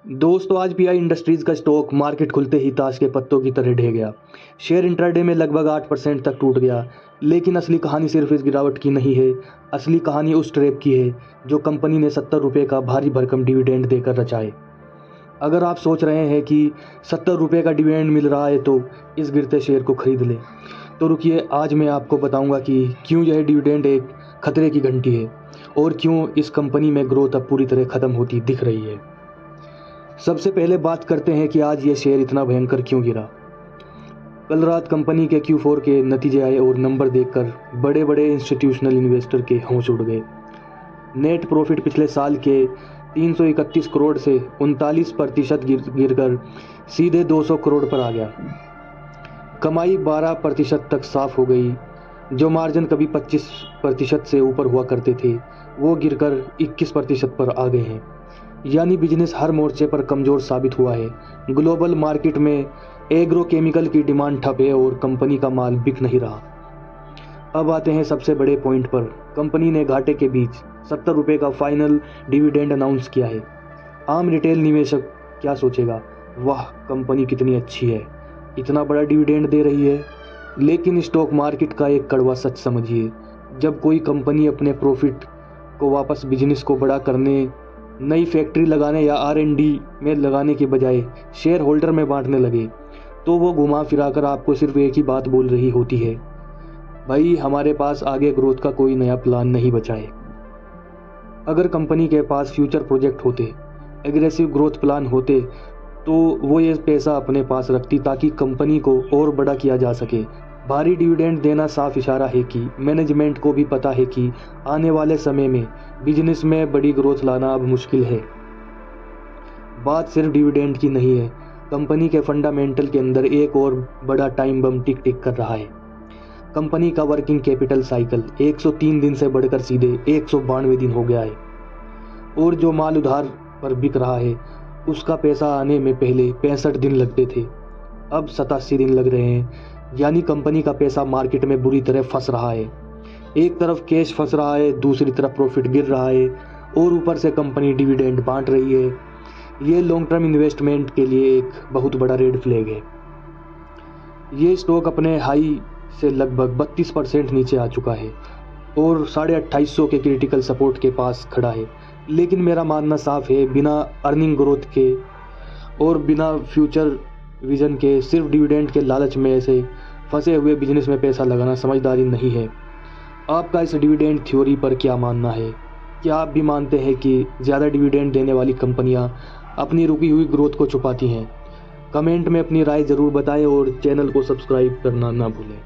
दोस्तों आज pi industries का स्टॉक मार्केट खुलते ही ताश के पत्तों की तरह ढह गया। शेयर इंट्राडे में लगभग 8% तक टूट गया। लेकिन असली कहानी सिर्फ इस गिरावट की नहीं है। असली कहानी उस ट्रैप की है जो कंपनी ने 70 रुपये का भारी भरकम डिविडेंड देकर रचा है। अगर आप सोच रहे हैं कि 70 रुपये का डिविडेंड मिल रहा है तो इस गिरते शेयर को खरीद लें, तो रुकिए, आज मैं आपको बताऊंगा कि क्यों यह डिविडेंड एक खतरे की घंटी है और क्यों इस कंपनी में ग्रोथ अब पूरी तरह ख़त्म होती दिख रही है। सबसे पहले बात करते हैं कि आज ये शेयर इतना भयंकर क्यों गिरा। कल रात कंपनी के Q4 के नतीजे आए और नंबर देखकर बड़े बड़े इंस्टीट्यूशनल इन्वेस्टर के होश उड़ गए। नेट प्रॉफिट पिछले साल के 331 करोड़ से 39% गिरकर सीधे 200 करोड़ पर आ गया। कमाई 12% तक साफ हो गई। जो मार्जिन कभी 25% से ऊपर हुआ करते थे वो गिरकर 21% पर आ गए हैं। यानी बिजनेस हर मोर्चे पर कमज़ोर साबित हुआ है। ग्लोबल मार्केट में एग्रो केमिकल की डिमांड ठप है और कंपनी का माल बिक नहीं रहा। अब आते हैं सबसे बड़े पॉइंट पर। कंपनी ने घाटे के बीच 70 रुपये का फाइनल डिविडेंड अनाउंस किया है। आम रिटेल निवेशक क्या सोचेगा, वाह कंपनी कितनी अच्छी है, इतना बड़ा डिविडेंड दे रही है। लेकिन स्टॉक मार्केट का एक कड़वा सच समझिए, जब कोई कंपनी अपने प्रॉफिट को वापस बिजनेस को बड़ा करने, नई फैक्ट्री लगाने या R&D में लगाने के बजाय शेयर होल्डर में बांटने लगे, तो वो घुमा फिरा कर आपको सिर्फ एक ही बात बोल रही होती है, भाई हमारे पास आगे ग्रोथ का कोई नया प्लान नहीं बचा है। अगर कंपनी के पास फ्यूचर प्रोजेक्ट होते, एग्रेसिव ग्रोथ प्लान होते, तो वो ये पैसा अपने पास रखती ताकि कंपनी को और बड़ा किया जा सके। भारी डिविडेंड देना साफ इशारा है कि मैनेजमेंट को भी पता है कि आने वाले समय में बिजनेस में बड़ी ग्रोथ लाना अब मुश्किल है। बात सिर्फ डिविडेंड की नहीं है, कंपनी के फंडामेंटल के अंदर एक और बड़ा टाइम बम टिक टिक कर रहा है। कंपनी का वर्किंग कैपिटल साइकिल 103 दिन से बढ़कर सीधे 192 दिन हो गया है और जो माल उधार पर बिक रहा है उसका पैसा आने में पहले 65 दिन लगते थे, अब 87 दिन लग रहे हैं। यानी कंपनी का पैसा मार्केट में बुरी तरह फंस रहा है। एक तरफ कैश फंस रहा है, दूसरी तरफ प्रॉफिट गिर रहा है और ऊपर से कंपनी डिविडेंड बांट रही है। ये लॉन्ग टर्म इन्वेस्टमेंट के लिए एक बहुत बड़ा रेड फ्लैग है। ये स्टॉक अपने हाई से लगभग 32% नीचे आ चुका है और 2850 के क्रिटिकल सपोर्ट के पास खड़ा है। लेकिन मेरा मानना साफ है, बिना अर्निंग ग्रोथ के और बिना फ्यूचर विजन के सिर्फ डिविडेंड के लालच में ऐसे फंसे हुए बिजनेस में पैसा लगाना समझदारी नहीं है। आपका इस डिविडेंड थ्योरी पर क्या मानना है? क्या आप भी मानते हैं कि ज़्यादा डिविडेंड देने वाली कंपनियां अपनी रुकी हुई ग्रोथ को छुपाती हैं? कमेंट में अपनी राय ज़रूर बताएं और चैनल को सब्सक्राइब करना ना भूलें।